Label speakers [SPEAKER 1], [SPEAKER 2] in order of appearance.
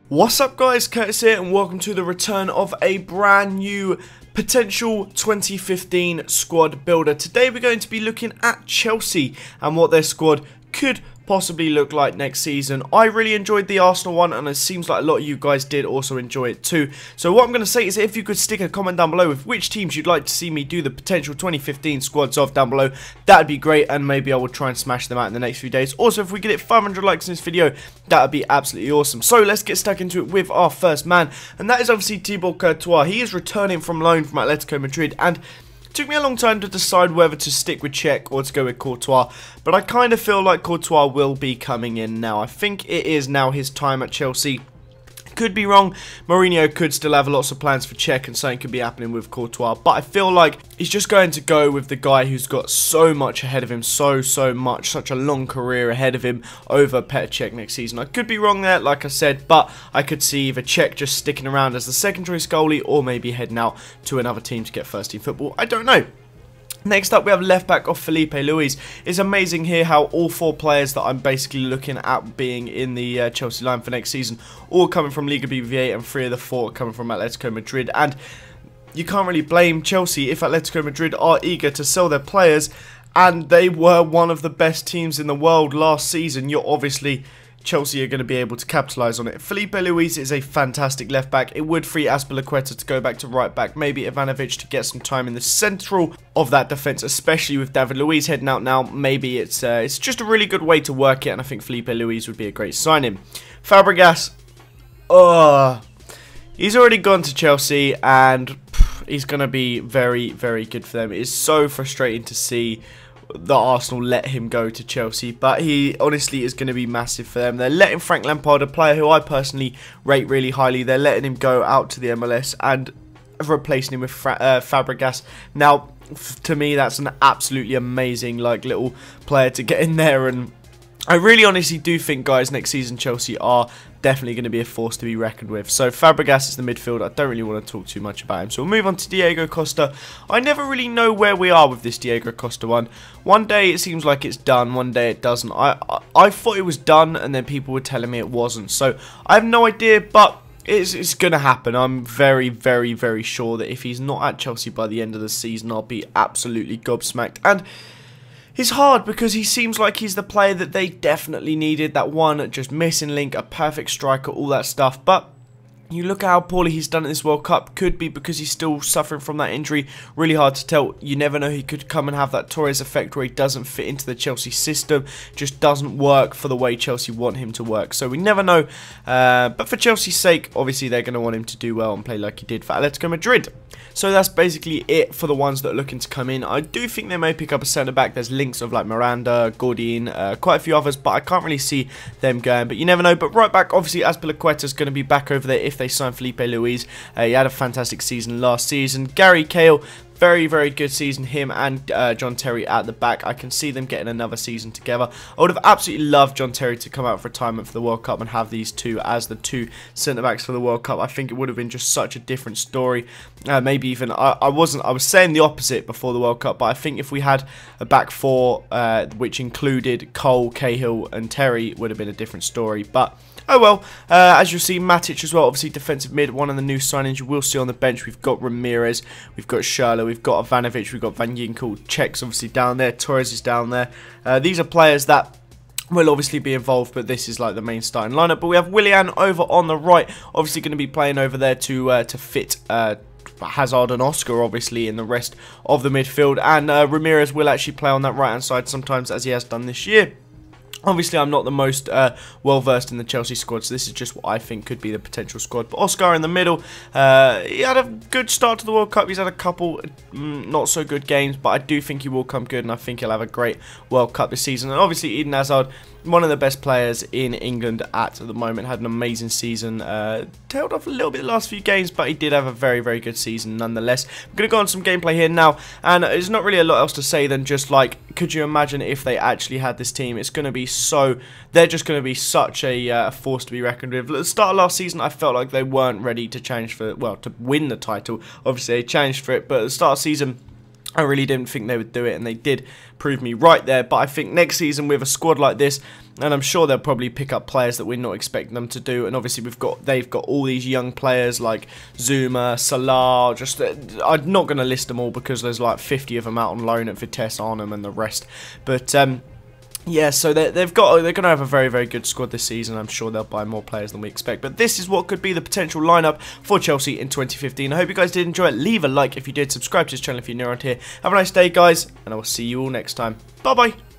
[SPEAKER 1] What's up guys, Curtis here and welcome to the return of a brand new potential 2015 squad builder. Today we're going to be looking at Chelsea and what their squad could possibly look like next season. I really enjoyed the Arsenal one and it seems like a lot of you guys did also enjoy it too. So what I'm going to say is if you could stick a comment down below with which teams you'd like to see me do the potential 2015 squads of down below, that'd be great and maybe I will try and smash them out in the next few days. Also if we get it 500 likes in this video, that'd be absolutely awesome. So let's get stuck into it with our first man, and that is obviously Thibaut Courtois. He is returning from loan from Atletico Madrid and took me a long time to decide whether to stick with Czech or to go with Courtois, but I kind of feel like Courtois will be coming in now. I think it is now his time at Chelsea. Could be wrong. Mourinho could still have lots of plans for Czech and something could be happening with Courtois, but I feel like he's just going to go with the guy who's got so much ahead of him, so much, such a long career ahead of him over Petr Cech next season. I could be wrong there, like I said, but I could see either Cech just sticking around as the second choice goalie or maybe heading out to another team to get first team football. I don't know. Next up we have left back of Felipe Luis. It's amazing here how all four players that I'm basically looking at being in the Chelsea line for next season all coming from Liga BBVA and 3 of the 4 coming from Atletico Madrid, and you can't really blame Chelsea if Atletico Madrid are eager to sell their players, and they were one of the best teams in the world last season. You're obviously Chelsea are going to be able to capitalise on it. Felipe Luis is a fantastic left back. It would free Azpilicueta to go back to right back, maybe Ivanovic to get some time in the central of that defence, especially with David Luiz heading out now. Maybe it's just a really good way to work it, and I think Felipe Luis would be a great signing. Fabregas, he's already gone to Chelsea and he's going to be very good for them. It is so frustrating to see that Arsenal let him go to Chelsea, but he honestly is going to be massive for them. They're letting Frank Lampard, a player who I personally rate really highly, they're letting him go out to the MLS and replacing him with Fabregas. Now, to me, that's an absolutely amazing little player to get in there, and I really honestly do think, guys, next season Chelsea are definitely going to be a force to be reckoned with. So Fabregas is the midfield. I don't really want to talk too much about him. So we'll move on to Diego Costa. I never really know where we are with this Diego Costa one. One day it seems like it's done, one day it doesn't. I thought it was done and then people were telling me it wasn't. So I have no idea, but it's going to happen. I'm very sure that if he's not at Chelsea by the end of the season, I'll be absolutely gobsmacked. And it's hard because he seems like he's the player that they definitely needed. That one just missing link, a perfect striker, all that stuff. But you look at how poorly he's done at this World Cup. Could be because he's still suffering from that injury. Really hard to tell. You never know. He could come and have that Torres effect where he doesn't fit into the Chelsea system. Just doesn't work for the way Chelsea want him to work. So we never know. But for Chelsea's sake, obviously they're going to want him to do well and play like he did for Atletico Madrid. So that's basically it for the ones that are looking to come in. I do think they may pick up a centre-back. There's links of like Miranda, Gordon, quite a few others, but I can't really see them going. But you never know. But right back, obviously, Azpilicueta is going to be back over there if they sign Felipe Luis. He had a fantastic season last season. Gary Cahill, very good season, him and John Terry at the back. I can see them getting another season together. I would have absolutely loved John Terry to come out of retirement for the World Cup and have these two as the two centre-backs for the World Cup. I think it would have been just such a different story. Maybe even, I was saying the opposite before the World Cup, but I think if we had a back four which included Cole, Cahill and Terry, it would have been a different story. But oh well, as you'll see, Matic as well, obviously defensive mid, one of the new signings you will see on the bench. We've got Ramirez, we've got Schürrle, we've got Ivanovic, we've got Van Ginkel, Czech's obviously down there, Torres is down there. These are players that will obviously be involved, but this is like the main starting lineup. But we have Willian over on the right, obviously going to be playing over there to fit Hazard and Oscar obviously in the rest of the midfield, and Ramirez will actually play on that right hand side sometimes, as he has done this year. Obviously, I'm not the most well-versed in the Chelsea squad, so this is just what I think could be the potential squad. But Oscar in the middle, he had a good start to the World Cup. He's had a couple not-so-good games, but I do think he will come good, and I think he'll have a great World Cup this season. And obviously, Eden Hazard, one of the best players in England at the moment, had an amazing season. Tailed off a little bit the last few games, but he did have a very good season nonetheless. I'm going to go on some gameplay here now, and there's not really a lot else to say than just like, could you imagine if they actually had this team? It's going to be they're just going to be such a force to be reckoned with. At the start of last season, I felt like they weren't ready to challenge for, well, to win the title. Obviously, they challenged for it, but at the start of the season, I really didn't think they would do it, and they did prove me right there. But I think next season with a squad like this, and I'm sure they'll probably pick up players that we're not expecting them to do. And obviously they've got all these young players like Zuma, Salah. Just I'm not going to list them all because there's like 50 of them out on loan at Vitesse, Arnhem, and the rest. But yeah, so they're going to have a very, very good squad this season. I'm sure they'll buy more players than we expect. But this is what could be the potential lineup for Chelsea in 2015. I hope you guys did enjoy it. Leave a like if you did. Subscribe to this channel if you're new around here. Have a nice day, guys, and I will see you all next time. Bye-bye.